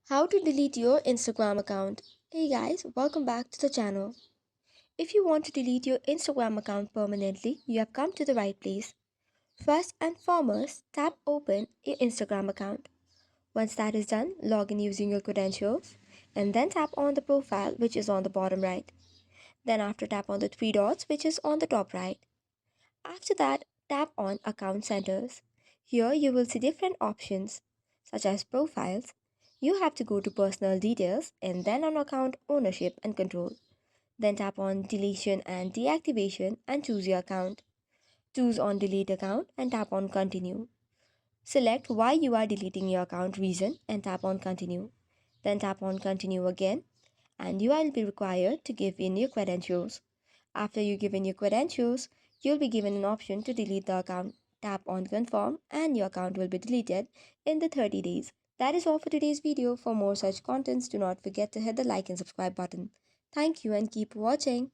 How to delete your Instagram account. Hey guys, welcome back to the channel. If you want to delete your Instagram account permanently, you have come to the right place. First and foremost, tap open your Instagram account. Once that is done, log in using your credentials and then tap on the profile which is on the bottom right. Then after tap on the three dots which is on the top right. After that, tap on account centers. Here you will see different options such as profiles. You have to go to personal details and then on account ownership and control. Then tap on deletion and deactivation and choose your account. Choose on delete account and tap on continue. Select why you are deleting your account reason and tap on continue. Then tap on continue again and you will be required to give in your credentials. After you give in your credentials, you'll be given an option to delete the account. Tap on confirm and your account will be deleted in the 30 days. That is all for today's video. For more such contents, do not forget to hit the like and subscribe button. Thank you and keep watching.